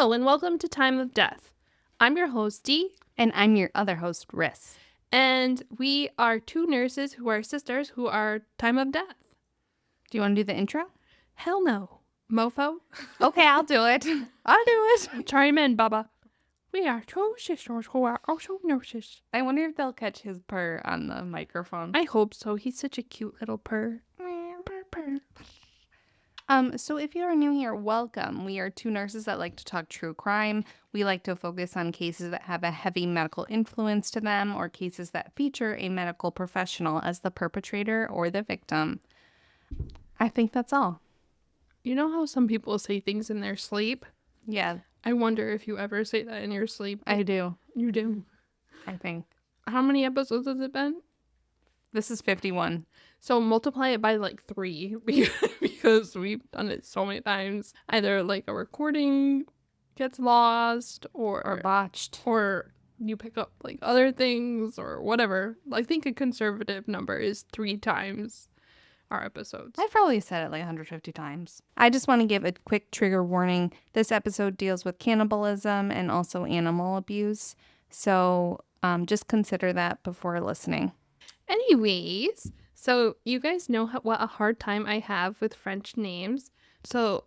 Hello and welcome to Time of Death. I'm your host, Dee. And I'm your other host, Ris. And we are two nurses who are sisters who are time of death. Do you want to do the intro? Hell no. Mofo. Okay, I'll do it. I'll do it. Chime in, Baba. We are two sisters who are also nurses. I wonder if they'll catch his purr on the microphone. I hope so. He's such a cute little purr. Purr, purr. So if you're new here, welcome. We are two nurses that like to talk true crime. We like to focus on cases that have a heavy medical influence to them or cases that feature a medical professional as the perpetrator or the victim. I think that's all. You know how some people say things in their sleep? Yeah. I wonder if you ever say that in your sleep. I do. You do. I think. How many episodes has it been? This is 51. So multiply it by like 3 because we've done it so many times. Either like a recording gets lost or botched. Or you pick up like other things or whatever. I think a conservative number is 3 times our episodes. I've probably said it like 150 times. I just want to give a quick trigger warning. This episode deals with cannibalism and also animal abuse. So just consider that before listening. Anyways, so you guys know what a hard time I have with French names. So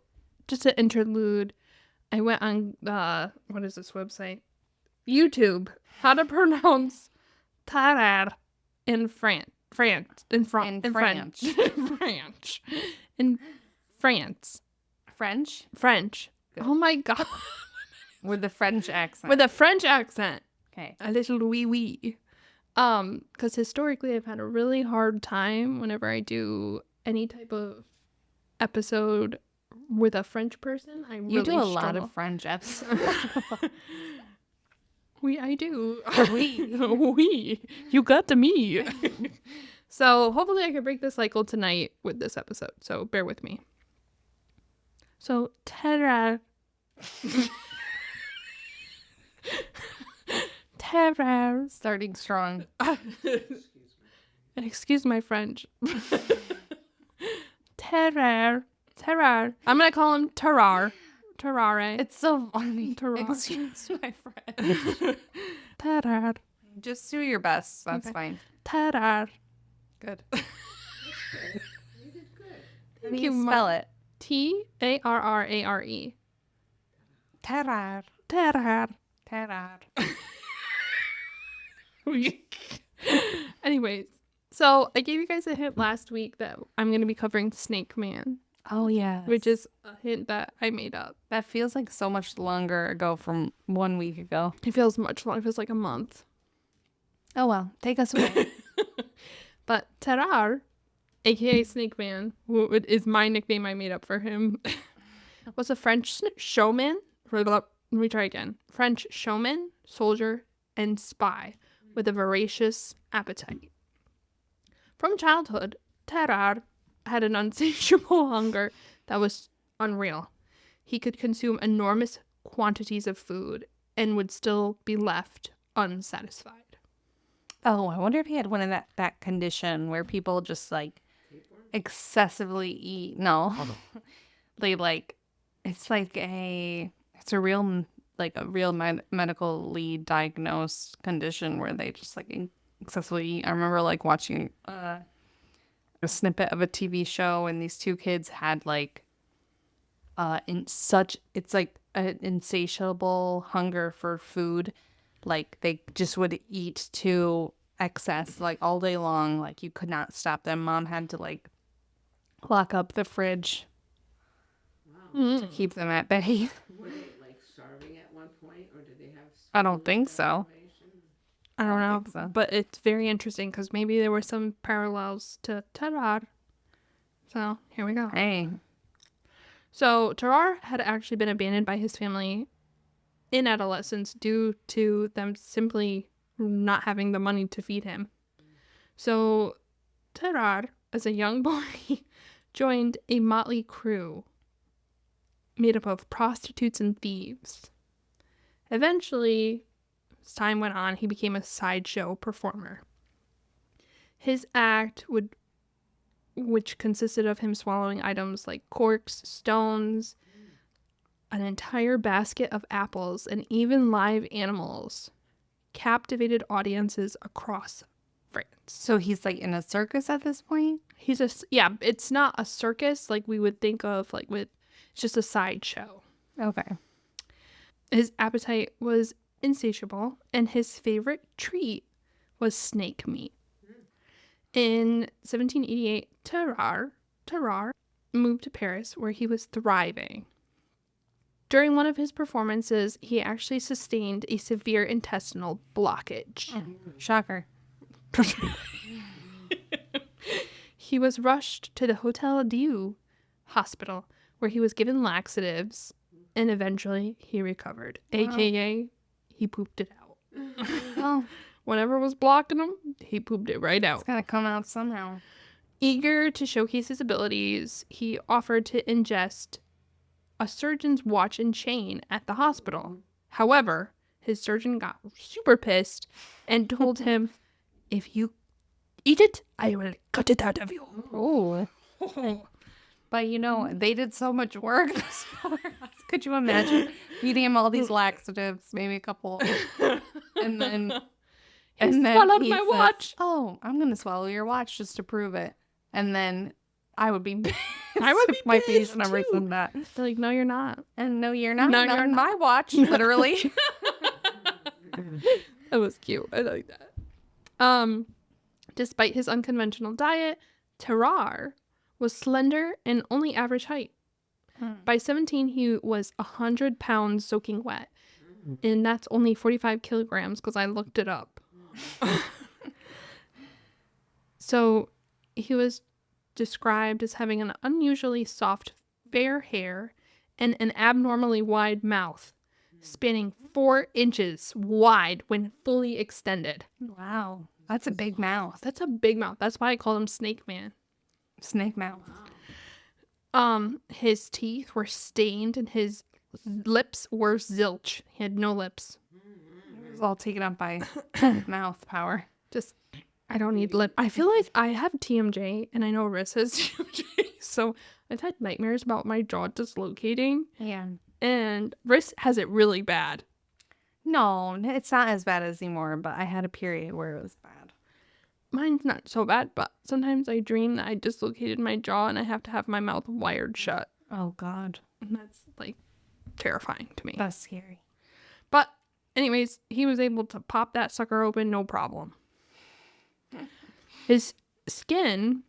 just an interlude, I went on, what is this website? YouTube. How to pronounce Tarrare in France. French. Good. Oh my God. With the French accent. With a French accent. Okay. A little wee. Because historically I've had a really hard time whenever I do any type of episode with a French person. You do a lot of French episodes. I do. We. You got to me. So hopefully I can break the cycle tonight with this episode. So bear with me. So Tarrare. Tarrare. Starting strong. Excuse my French. Tarrare. I'm gonna call him Tarrare. Tarrare. It's so funny. Tarrare. Excuse my French. Tarrare. Just do your best. That's Okay. fine. Tarrare. Good. Thank you you. spell it. Tarrare. Tarrare. Tarrare. Tarrare. Anyways, so I gave you guys a hint last week that I'm going to be covering Snake Man, Oh, yeah. which is a hint that I made up. That feels like so much longer ago from 1 week ago. It feels much longer. It feels like a month. Oh, well. Take us away. But Tarrare, aka Snake Man, who is my nickname I made up for him, was a French showman. Let me try again. French showman, soldier, and spy with a voracious appetite. From childhood, Tarrare had an insatiable hunger that was unreal. He could consume enormous quantities of food and would still be left unsatisfied. Oh, I wonder if he had one of that condition where people just like excessively eat. No, they like it's a real medically diagnosed condition where they just like excessively eat. I remember like watching a snippet of a TV show and these two kids had like it's like an insatiable hunger for food. Like they just would eat to excess like all day long. Like you could not stop them. Mom had to like lock up the fridge to keep them at bay. Were they like starving at one point, or did they have? I don't think so. I don't know, think so. but it's very interesting because maybe there were some parallels to Tarrare. So here we go. Hey. So Tarrare had actually been abandoned by his family in adolescence due to them simply not having the money to feed him. So Tarrare, as a young boy, joined a motley crew made up of prostitutes and thieves. Eventually, as time went on, he became a sideshow performer. His act which consisted of him swallowing items like corks, stones, an entire basket of apples, and even live animals, captivated audiences across France. So he's like in a circus at this point? It's not a circus like we would think of, like it's just a sideshow. Okay. His appetite was insatiable, and his favorite treat was snake meat. In 1788, Tarrare moved to Paris, where he was thriving. During one of his performances, he actually sustained a severe intestinal blockage. Shocker. He was rushed to the Hôtel Dieu hospital, where he was given laxatives, and eventually he recovered, aka he pooped it out. Well, Whatever was blocking him, he pooped it right out. it's gotta come out somehow. Eager to showcase his abilities, he offered to ingest a surgeon's watch and chain at the hospital. However, his surgeon got super pissed and told him, "If you eat it, I will cut it out of you." Oh. But they did so much work. Could you imagine feeding him all these laxatives, maybe a couple, and then swallowed he my says, watch. "Oh, I'm gonna swallow your watch just to prove it," and then I would be pissed. I would be if my pissed, patient never too. said that. They're like, "No, you're not." And no, you're not. No, Not you're on not. my watch, literally. That was cute. I like that. Despite his unconventional diet, Tarrare was slender and only average height. By 17, he was 100 pounds soaking wet. And that's only 45 kilograms because I looked it up. So he was described as having an unusually soft, fair hair and an abnormally wide mouth, spanning 4 inches wide when fully extended. Wow, that's a big mouth. That's a big mouth. That's why I called him Snake Man. Snake mouth. His teeth were stained and his lips were zilch. He had no lips. It was all taken up by mouth power. Just, I don't need lip. I feel like I have TMJ, and I know Ris has TMJ, so I've had nightmares about my jaw dislocating, Yeah. and Ris has it really bad. No, it's not as bad as anymore, but I had a period where it was bad. Mine's not so bad, but sometimes I dream that I dislocated my jaw and I have to have my mouth wired shut. Oh, God. And that's, like, terrifying to me. That's scary. But anyways, he was able to pop that sucker open, no problem. His skin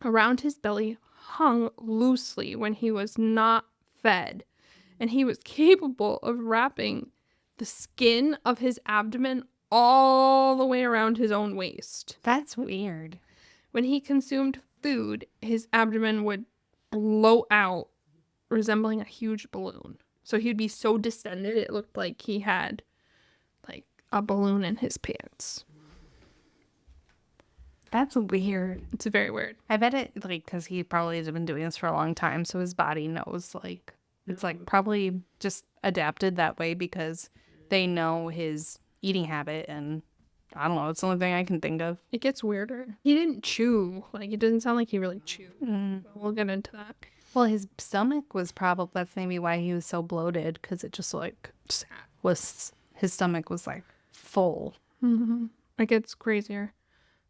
around his belly hung loosely when he was not fed, and he was capable of wrapping the skin of his abdomen all the way around his own waist. That's weird. When he consumed food, his abdomen would blow out, resembling a huge balloon. So he'd be so distended, it looked like he had, like, a balloon in his pants. That's weird. It's very weird. I bet it, because he probably has been doing this for a long time, so his body knows, it's, probably just adapted that way because they know his eating habit, and I don't know, it's the only thing I can think of. It gets weirder. He didn't chew. Like, it doesn't sound like he really chewed. But we'll get into that. Well, his stomach was probably, that's maybe why he was so bloated, because it just, his stomach was, full. Mm-hmm. It gets crazier.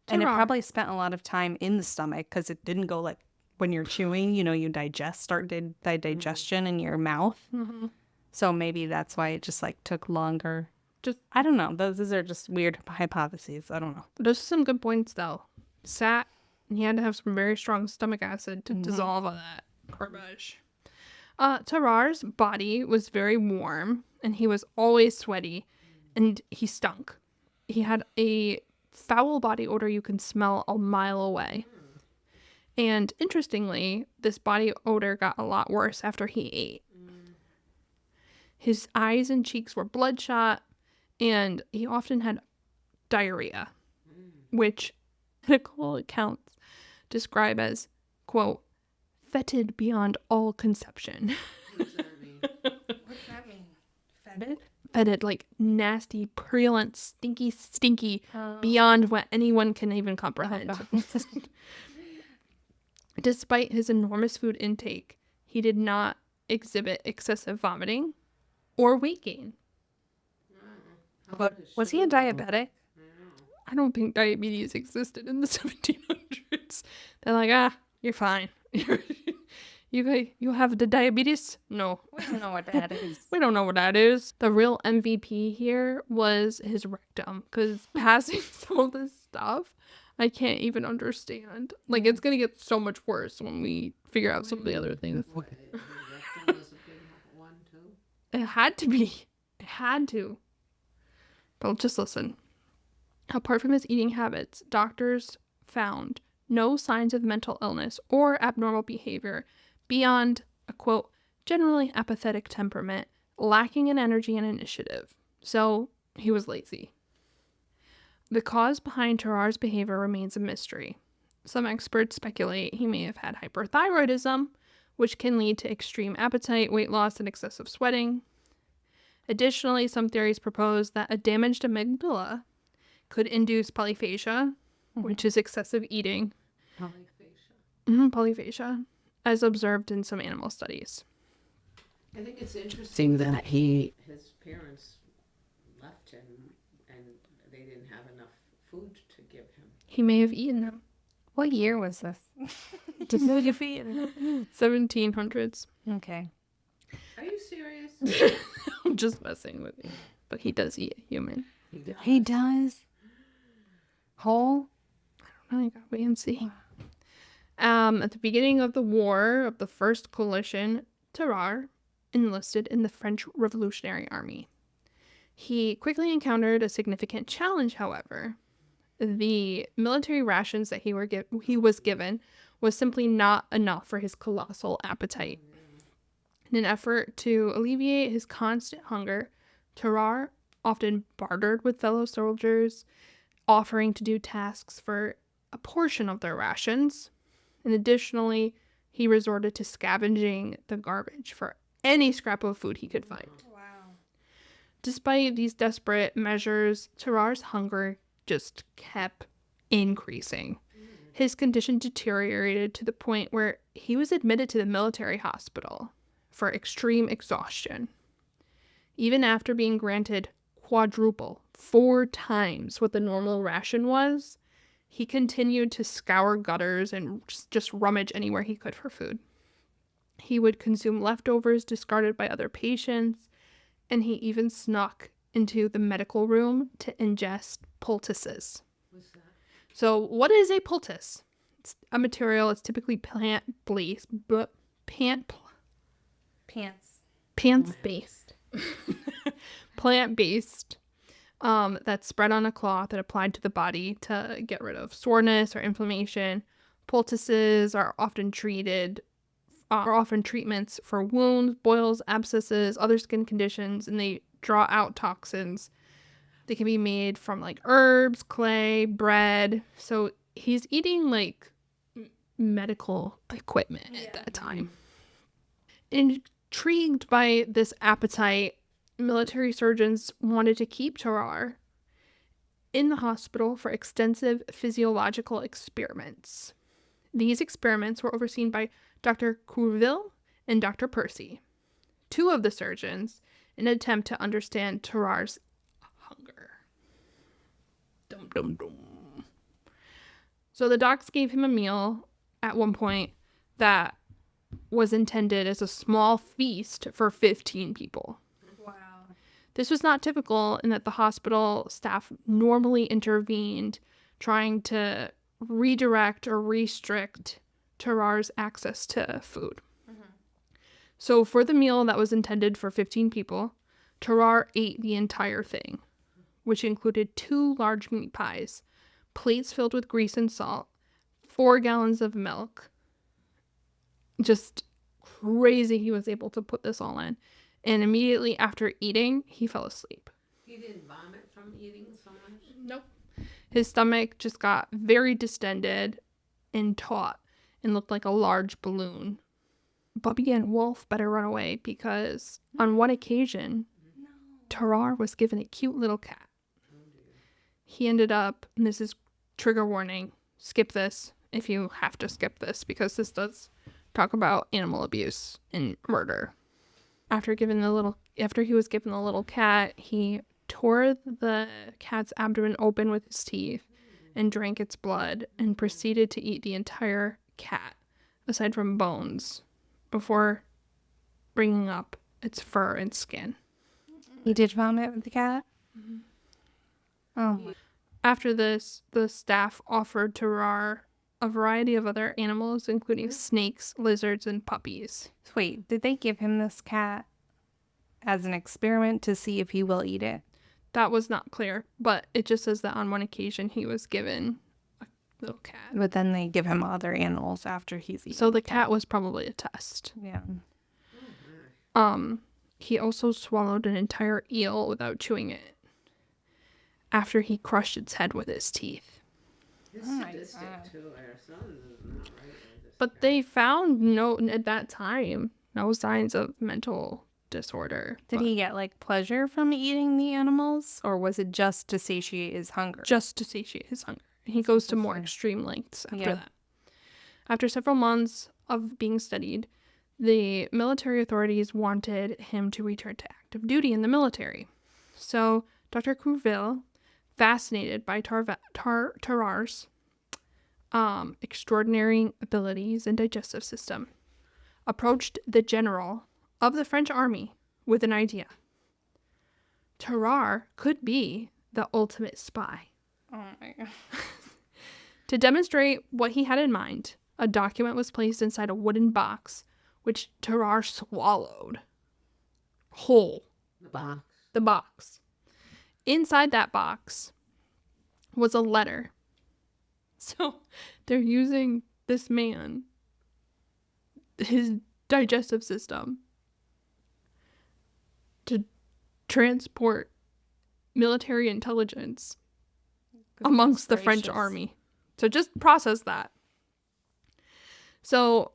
And it Tarrare. probably spent a lot of time in the stomach, because it didn't go, when you're chewing, you started the digestion in your mouth. Mm-hmm. So maybe that's why it just, took longer. Just, I don't know. Those are just weird hypotheses. I don't know. those are some good points, though. Sat, and he had to have some very strong stomach acid to dissolve all that garbage. Tarrare's body was very warm, and he was always sweaty, and he stunk. He had a foul body odor you can smell a mile away. And interestingly, this body odor got a lot worse after he ate. His eyes and cheeks were bloodshot, and he often had diarrhea, which medical accounts describe as, quote, fetid beyond all conception. What's that mean? What's that mean? Fetid? Fetid, like nasty, purulent, stinky, beyond what anyone can even comprehend. Despite his enormous food intake, he did not exhibit excessive vomiting or weight gain. But was he a diabetic? I don't think diabetes existed in the 1700s. They're like, you're fine. You have the diabetes? No. We don't know what that is. We don't know what that is. The real MVP here was his rectum, because passing some of this stuff, I can't even understand. Like, it's going to get so much worse when we figure out some of the other things. The rectum was a big one too. It had to be. It had to. But just listen. Apart from his eating habits, doctors found no signs of mental illness or abnormal behavior beyond a, quote, generally apathetic temperament, lacking in energy and initiative. So he was lazy. The cause behind Tarrare's behavior remains a mystery. Some experts speculate he may have had hyperthyroidism, which can lead to extreme appetite, weight loss, and excessive sweating. Additionally, some theories propose that a damaged amygdala could induce polyphagia, which is excessive eating. Polyphagia, as observed in some animal studies. I think it's interesting that his parents left him and they didn't have enough food to give him. He may have eaten them. What year was this? 1700s. Okay. Are you serious? I'm just messing with you. But he does eat a human. He does. Whole? I don't know, you gotta wait and see. At the beginning of the war of the First Coalition, Tarrare enlisted in the French Revolutionary Army. He quickly encountered a significant challenge, however. The military rations that he was given was simply not enough for his colossal appetite. In an effort to alleviate his constant hunger, Tarrare often bartered with fellow soldiers, offering to do tasks for a portion of their rations. And additionally, he resorted to scavenging the garbage for any scrap of food he could find. Wow. Despite these desperate measures, Tarrare's hunger just kept increasing. His condition deteriorated to the point where he was admitted to the military hospital for extreme exhaustion. Even after being granted quadruple, 4 times what the normal ration was, he continued to scour gutters and just rummage anywhere he could for food. He would consume leftovers discarded by other patients, and he even snuck into the medical room to ingest poultices. What's that? So what is a poultice? It's a material, it's typically plant-based, plant-based, that's spread on a cloth and applied to the body to get rid of soreness or inflammation. Poultices are often treatments for wounds, boils, abscesses, other skin conditions, and they draw out toxins. They can be made from like herbs, clay, bread. So he's eating like medical equipment at that time. Intrigued by this appetite, military surgeons wanted to keep Tarrare in the hospital for extensive physiological experiments. These experiments were overseen by Dr. Courville and Dr. Percy, 2 of the surgeons, in an attempt to understand Tarrare's hunger. Dum, dum, dum. So the docs gave him a meal at one point that was intended as a small feast for 15 people. Wow. This was not typical in that the hospital staff normally intervened, trying to redirect or restrict Tarrare's access to food. So for the meal that was intended for 15 people, Tarrare ate the entire thing, which included 2 large meat pies, plates filled with grease and salt, 4 gallons of milk. Just crazy he was able to put this all in. And immediately after eating, he fell asleep. He didn't vomit from eating so much? Nope. His stomach just got very distended and taut and looked like a large balloon. Bubby and Wolf better run away because on one occasion, Tarrare was given a cute little cat. He ended up, and this is trigger warning, skip this if you have to skip this because this does talk about animal abuse and murder. After he was given the little cat, he tore the cat's abdomen open with his teeth and drank its blood and proceeded to eat the entire cat, aside from bones, before bringing up its fur and skin. He did vomit with the cat? Mm-hmm. Oh. After this, the staff offered Tarrare a variety of other animals, including snakes, lizards, and puppies. Wait, did they give him this cat as an experiment to see if he will eat it? That was not clear, but it just says that on one occasion he was given a little cat. But then they give him other animals after he's eaten. So the cat was probably a test. Yeah. He also swallowed an entire eel without chewing it after he crushed its head with his teeth. It's sadistic too. Our son is not right. But they found at that time, no signs of mental disorder. Did he get like pleasure from eating the animals, or was it just to satiate his hunger? Just to satiate his hunger. He goes to more extreme lengths after that. After several months of being studied, the military authorities wanted him to return to active duty in the military. So Dr. Courville, fascinated by Tarrare's extraordinary abilities and digestive system, approached the general of the French army with an idea. Tarrare could be the ultimate spy. Oh my God. To demonstrate what he had in mind, a document was placed inside a wooden box, which Tarrare swallowed whole. The box. Inside that box was a letter. So they're using this man, his digestive system, to transport military intelligence amongst the French army. So just process that. So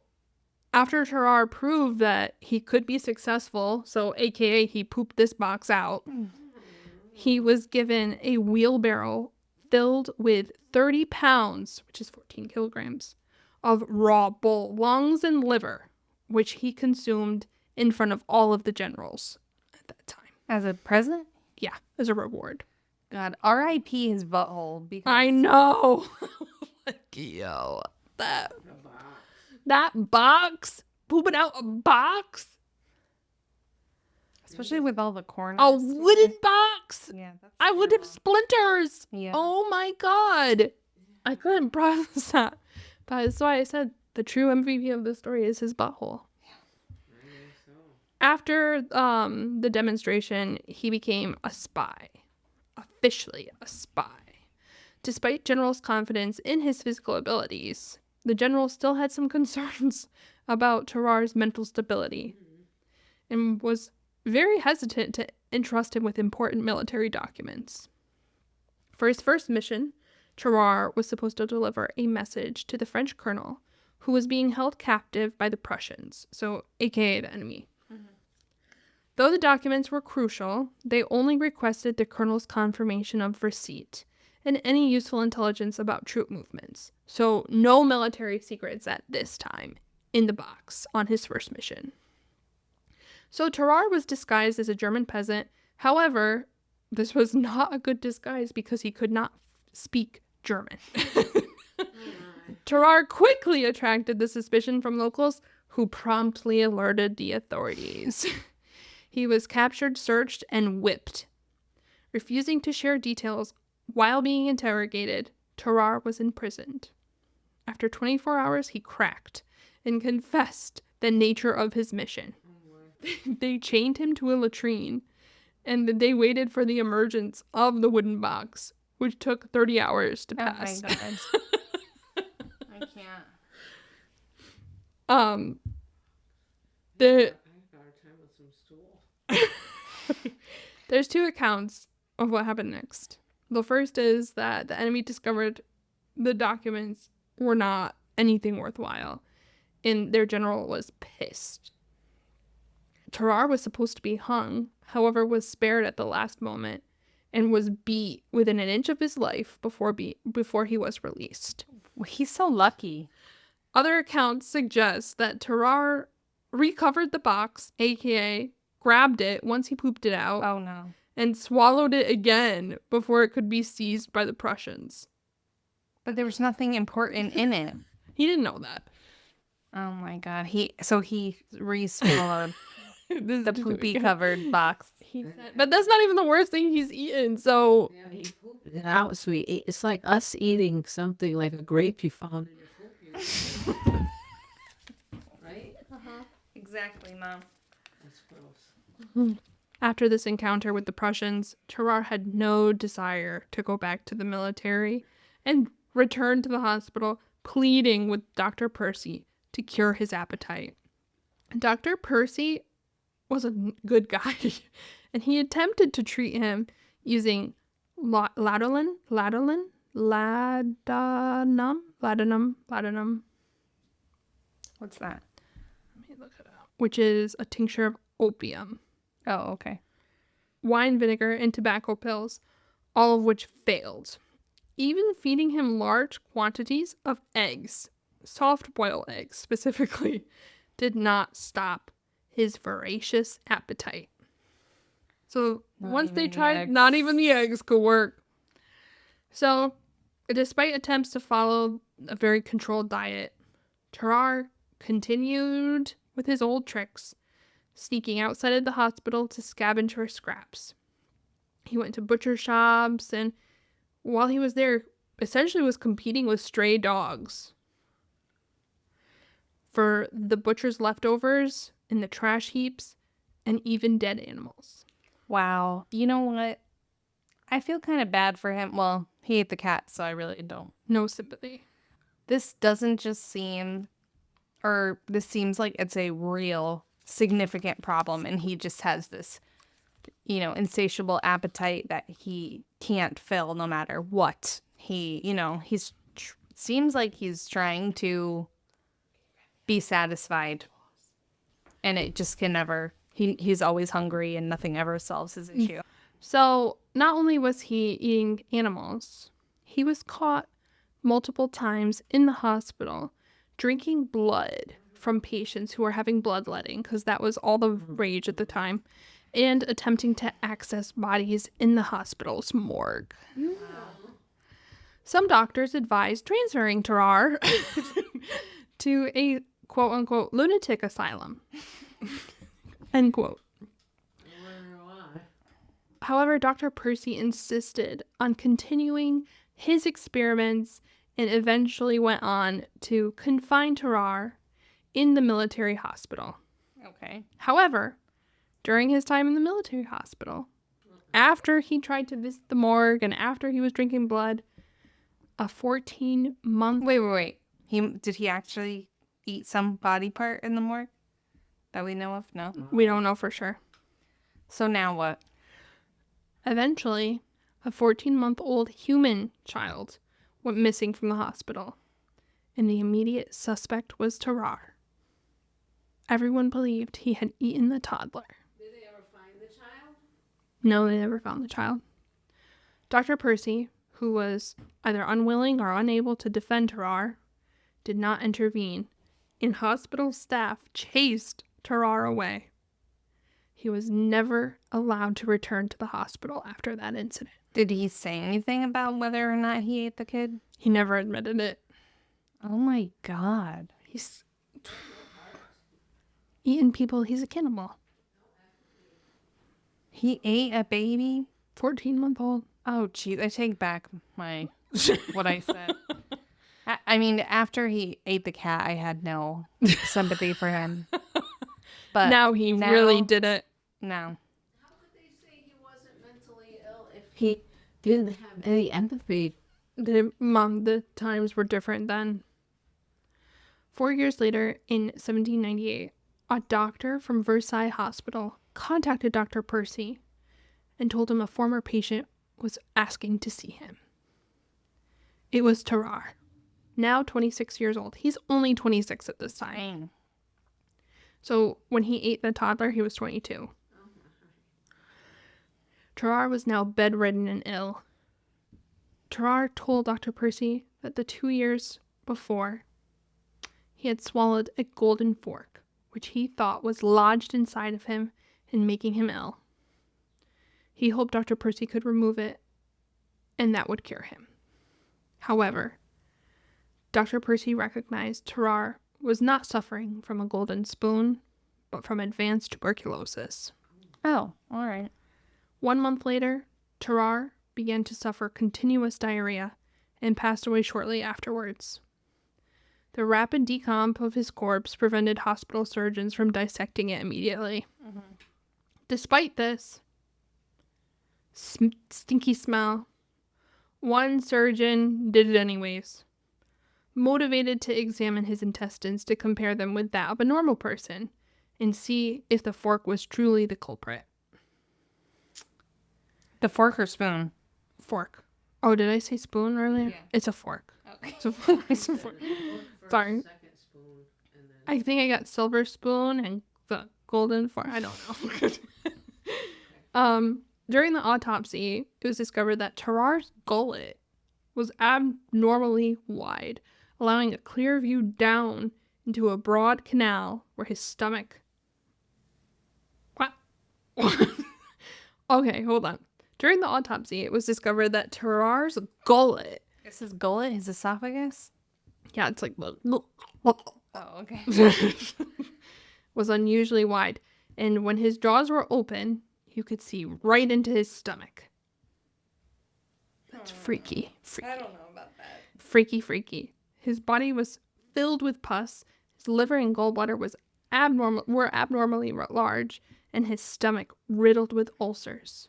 after Tarrare proved that he could be successful, so aka he pooped this box out, he was given a wheelbarrow filled with 30 pounds, which is 14 kilograms, of raw bull lungs and liver, which he consumed in front of all of the generals at that time. As a present? Yeah, as a reward. God, R.I.P. his butthole. Because I know. Like, yo, that box, pooping out a box, especially with all the corners. a wooden box. Yeah, that's I would have splinters. Yeah. Oh my God, I couldn't process that. But that's why I said the true MVP of the story is his butthole. After the demonstration, he became a spy, officially a spy. Despite General's confidence in his physical abilities, the general still had some concerns about Tarrare's mental stability and was very hesitant to entrust him with important military documents. For his first mission, Tarrare was supposed to deliver a message to the French colonel who was being held captive by the Prussians, so aka the enemy. Though the documents were crucial, they only requested the colonel's confirmation of receipt and any useful intelligence about troop movements. So no military secrets at this time in the box on his first mission. So Tarrare was disguised as a German peasant. However, this was not a good disguise because he could not speak German. Tarrare quickly attracted the suspicion from locals who promptly alerted the authorities. He was captured, searched, and whipped. Refusing to share details while being interrogated, Tarrare was imprisoned. After 24 hours, he cracked and confessed the nature of his mission. They chained him to a latrine, and they waited for the emergence of the wooden box, which took 30 hours to pass. Oh my God. I can't. There's two accounts of what happened next. The first is that the enemy discovered the documents were not anything worthwhile, and their general was pissed. Tarrare was supposed to be hung, however, was spared at the last moment and was beat within an inch of his life before he was released. He's so lucky. Other accounts suggest that Tarrare recovered the box, aka grabbed it once he pooped it out Oh, no. and swallowed it again before it could be seized by the Prussians. But there was nothing important in it. He didn't know that. Oh, my God. So he re-swallowed This the is- poopy-covered box. He said, but that's not even the worst thing he's eaten. So Yeah, he pooped it out, so he ate. It's like us eating something like a grape you found in your poop. Right? Exactly, Mom. That's gross. after this encounter with the Prussians, Tarrare had no desire to go back to the military and returned to the hospital, pleading with Dr. Percy to cure his appetite. Dr. Percy was a good guy, and he attempted to treat him using laudanum, What's that? let me look it up, which is a tincture of opium, Oh, okay. wine vinegar, and tobacco pills, all of which failed. Even feeding him large quantities of eggs, soft boiled eggs specifically, did not stop his voracious appetite. So Not once they even the tried, eggs. not even the eggs could work. So, despite attempts to follow a very controlled diet, Tarrare continued with his old tricks, sneaking outside of the hospital to scavenge for scraps. He went to butcher shops, and while he was there, essentially was competing with stray dogs for the butcher's leftovers in the trash heaps and even dead animals. Wow. You know what? I feel kind of bad for him. Well, he ate the cat, so I really don't. No sympathy. This doesn't just seem, or this seems like it's a real significant problem, and he just has this, insatiable appetite that he can't fill no matter what. Seems like he's trying to be satisfied, and it just can never. He's always hungry, and nothing ever solves his issue. So, not only was he eating animals, he was caught multiple times in the hospital drinking blood from patients who were having bloodletting, because that was all the rage at the time, and attempting to access bodies in the hospital's morgue. Some doctors advised transferring Tarrare to a quote-unquote lunatic asylum. End quote. However, Dr. Percy insisted on continuing his experiments and eventually went on to confine Tarrare in the military hospital. Okay. However, during his time in the military hospital, after he tried to visit the morgue and after he was drinking blood, a 14-month... Wait. Did he actually eat some body part in the morgue that we know of? No. We don't know for sure. So now what? Eventually, a 14-month-old human child went missing from the hospital, and the immediate suspect was Tarrare. Everyone believed he had eaten the toddler. Did they ever find the child? No, they never found the child. Dr. Percy, who was either unwilling or unable to defend Tarrare, did not intervene, and hospital staff chased Tarrare away. He was never allowed to return to the hospital after that incident. Did he say anything about whether or not he ate the kid? He never admitted it. Oh my God. He's eating people. He's a cannibal. He ate a baby? 14-month-old. Oh, geez. I take back what I said. I mean, after he ate the cat, I had no sympathy for him. But Now he really did it. No. How could they say he wasn't mentally ill if he didn't have any empathy? The times were different then. 4 years later, in 1798, a doctor from Versailles Hospital contacted Dr. Percy and told him a former patient was asking to see him. It was Tarrare, now 26 years old. He's only 26 at this time. Dang. So when he ate the toddler, he was 22. Tarrare was now bedridden and ill. Tarrare told Dr. Percy that the 2 years before, he had swallowed a golden fork, which he thought was lodged inside of him and making him ill. He hoped Dr. Percy could remove it, and that would cure him. However, Dr. Percy recognized Tarrare was not suffering from a golden spoon, but from advanced tuberculosis. Oh, all right. 1 month later, Tarrare began to suffer continuous diarrhea and passed away shortly afterwards. The rapid decomp of his corpse prevented hospital surgeons from dissecting it immediately. Mm-hmm. Despite this stinky smell, one surgeon did it anyways, motivated to examine his intestines to compare them with that of a normal person and see if the fork was truly the culprit. The fork or spoon? Fork. Oh, did I say spoon earlier? Yeah. It's a fork. Okay. It's a fork. It's a fork. Sorry. Second spoon, and then I think I got silver spoon and the golden fork. I don't know. During the autopsy, it was discovered that Tarrare's gullet was abnormally wide, allowing a clear view down into a broad canal where his stomach... What? Okay, hold on. During the autopsy, it was discovered that Tarrare's gullet... This is gullet, his esophagus? Yeah, it's like... Oh, okay. was unusually wide, and when his jaws were open, you could see right into his stomach. That's freaky. I don't know about that. Freaky. His body was filled with pus, his liver and gallbladder were abnormally large, and his stomach riddled with ulcers.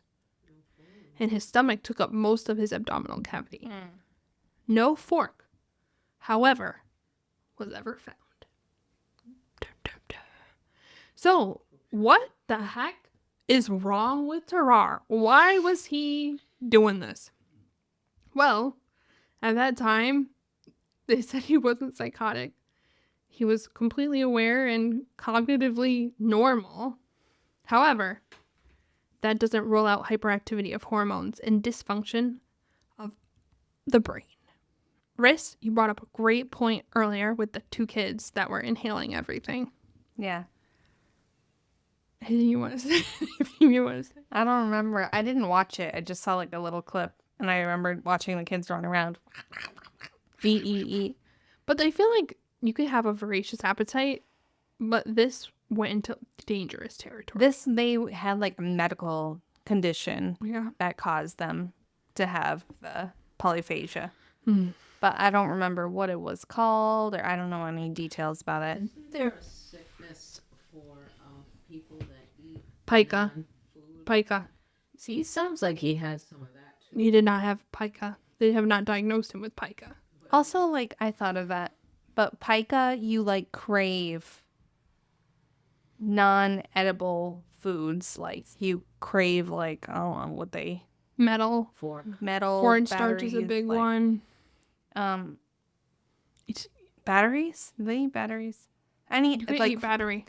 And his stomach took up most of his abdominal cavity. No fork, however, was ever found. Dun, dun, dun. So, what the heck is wrong with Tarrare? Why was he doing this? Well, at that time, they said he wasn't psychotic. He was completely aware and cognitively normal. However, that doesn't rule out hyperactivity of hormones and dysfunction of the brain. Ris, you brought up a great point earlier with the 2 kids that were inhaling everything. Yeah. Anything you want to say? Anything you want to say? I don't remember. I didn't watch it. I just saw like a little clip. And I remembered watching the kids run around. Eat. But I feel like you could have a voracious appetite, but this went into dangerous territory. They had like a medical condition Yeah. that caused them to have the polyphagia. Mm. But I don't remember what it was called, or I don't know any details about it. isn't there a sickness for people that eat Pica. non-food? Pica. See, it sounds like he has some of that too. He did not have pica. They have not diagnosed him with pica. Also, like, I thought of that. But pica, you like crave non-edible foods. Like, you crave, like, I don't know what they... Metal. Fork. Metal, Cornstarch is a batteries, big like, one. It's batteries? Do they eat batteries? I need, You could like, eat battery.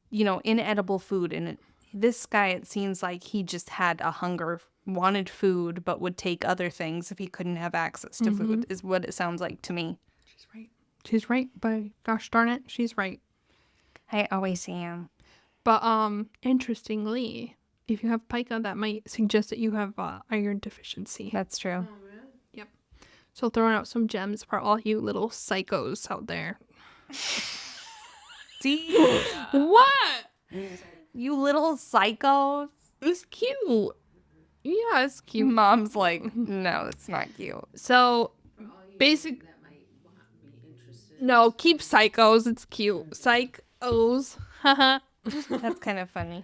you know, inedible food. And this guy, it seems like he just had a hunger, wanted food, but would take other things if he couldn't have access to food, is what it sounds like to me. She's right. She's right. But gosh darn it, she's right. I always am. But interestingly, if you have pica, that might suggest that you have iron deficiency. That's true. Yep. So throwing out some gems for all you little psychos out there. See? What? You little psychos. It's cute. Yeah, it's cute. Mom's like, no, it's not cute. So basic. That might be interested. No, keep psychos. It's cute. Psychos. Haha. That's kind of funny.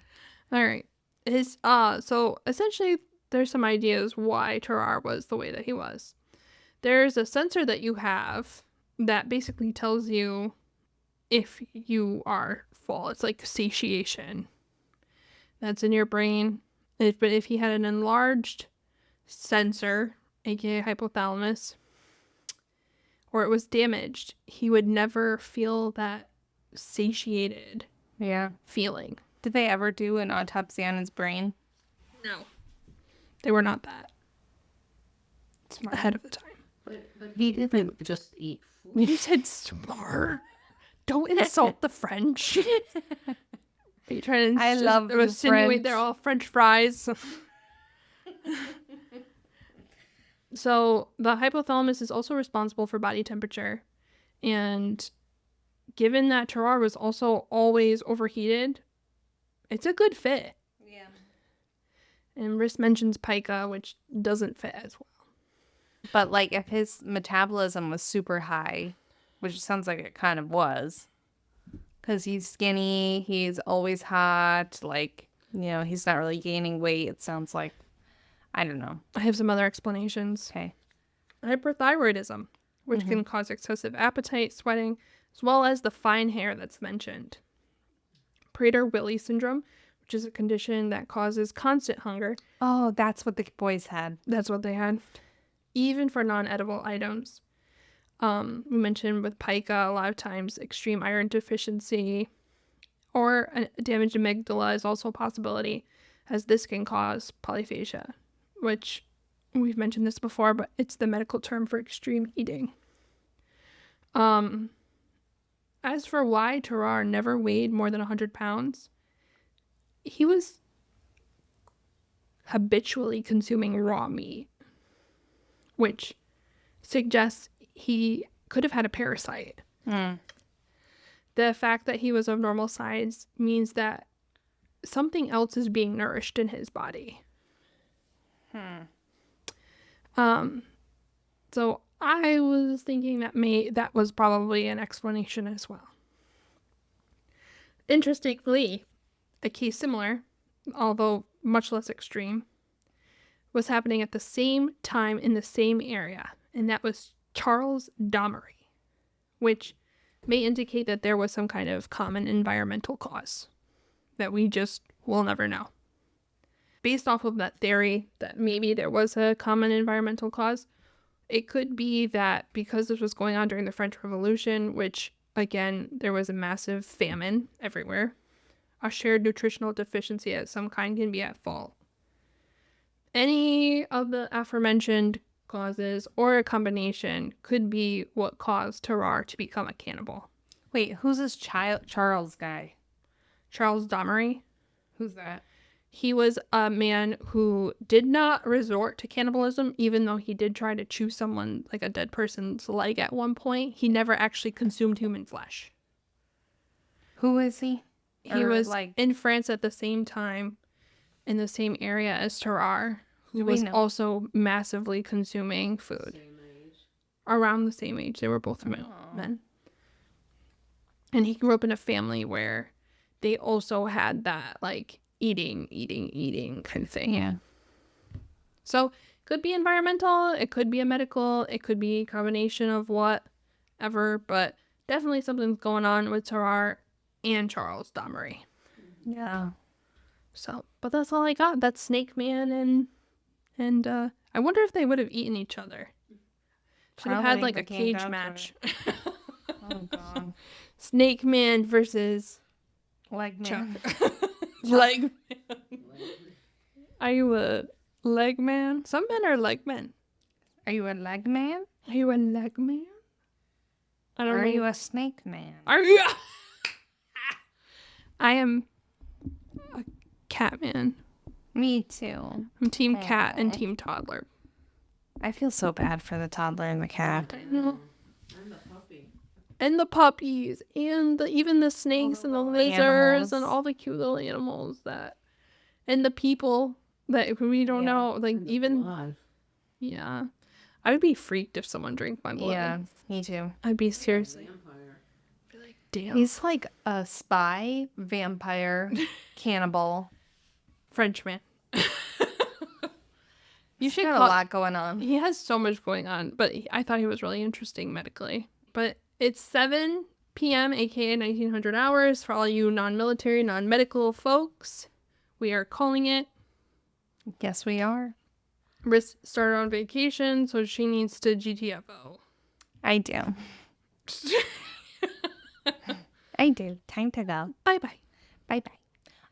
All right. So essentially there's some ideas why Tarrare was the way that he was. There's a sensor that you have that basically tells you if you are full. It's like satiation. That's in your brain. But if he had an enlarged sensor, aka hypothalamus, or it was damaged, he would never feel that satiated Yeah. feeling. Did they ever do an autopsy on his brain? No. They were not that Smart. ahead of the time. But he didn't just eat food. You said smart. Don't insult the French. Are you trying to I love the insinuate they're French. all French fries? So the hypothalamus is also responsible for body temperature. And given that Tarrare was also always overheated, it's a good fit. Yeah. And Ris mentions pica, which doesn't fit as well. But like if his metabolism was super high, which sounds like it kind of was, because he's skinny, he's always hot, like, he's not really gaining weight. It sounds like, I don't know. I have some other explanations. Okay. Hyperthyroidism, which can cause excessive appetite, sweating, as well as the fine hair that's mentioned. Prader-Willi syndrome, which is a condition that causes constant hunger. Oh, that's what the boys had. That's what they had. Even for non-edible items. We mentioned with pica, a lot of times extreme iron deficiency or a damaged amygdala is also a possibility, as this can cause polyphagia, which we've mentioned this before, but it's the medical term for extreme eating. As for why Tarrare never weighed more than 100 pounds, he was habitually consuming raw meat, which suggests he could have had a parasite. The fact that he was of normal size means that something else is being nourished in his body. So I was thinking that was probably an explanation as well. Interestingly, a case similar, although much less extreme, was happening at the same time in the same area, and that was Charles Damery, which may indicate that there was some kind of common environmental cause that we just will never know. Based off of that theory that maybe there was a common environmental cause, it could be that because this was going on during the French Revolution, which, again, there was a massive famine everywhere, a shared nutritional deficiency of some kind can be at fault. Any of the aforementioned causes or a combination could be what caused Tarrare to become a cannibal. Wait, who's this Charles guy? Charles Damery. Who's that? He was a man who did not resort to cannibalism, even though he did try to chew someone, like a dead person's leg at one point. He never actually consumed human flesh. Who is he? He was in France at the same time, in the same area as Tarrare, who was also massively consuming food. Same age. Around the same age. They were both men. And he grew up in a family where they also had that, like, eating kind of thing. Yeah. So, could be environmental, it could be a medical, it could be a combination of whatever, but definitely something's going on with Tarrare and Charles Damery. Yeah. So, but that's all I got. That's Snake Man and I wonder if they would have eaten each other. Should have had like a cage match. Oh god. Snake Man versus Leg man. Leg Man. Are you a leg man? Some men are leg men. Are you a leg man? Are you a leg man? I don't Or know. are you a snake man? Are you? I am a cat man. Me too. I'm team cat and team toddler. I feel so bad for the toddler and the cat. I know. I'm the puppy. And the puppies and even the snakes and the lizards animals. and all the cute little animals and the people that we don't know, like And the even blood. yeah. I would be freaked if someone drank my blood. Yeah, me too. I'd be seriously Vampire. like, damn. He's like a spy, vampire, cannibal. Frenchman. You should Got a lot going on. He has so much going on, but I thought he was really interesting medically. But it's 7 p.m., aka 1900 hours, for all you non-military, non-medical folks. We are calling it. Yes, we are. Ris started on vacation, so she needs to GTFO. I do. I do. Time to go. Bye-bye. Bye-bye.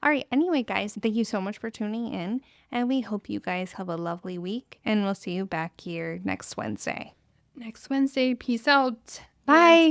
All right. Anyway, guys, thank you so much for tuning in. And we hope you guys have a lovely week. And we'll see you back here next Wednesday. Next Wednesday. Peace out. Bye.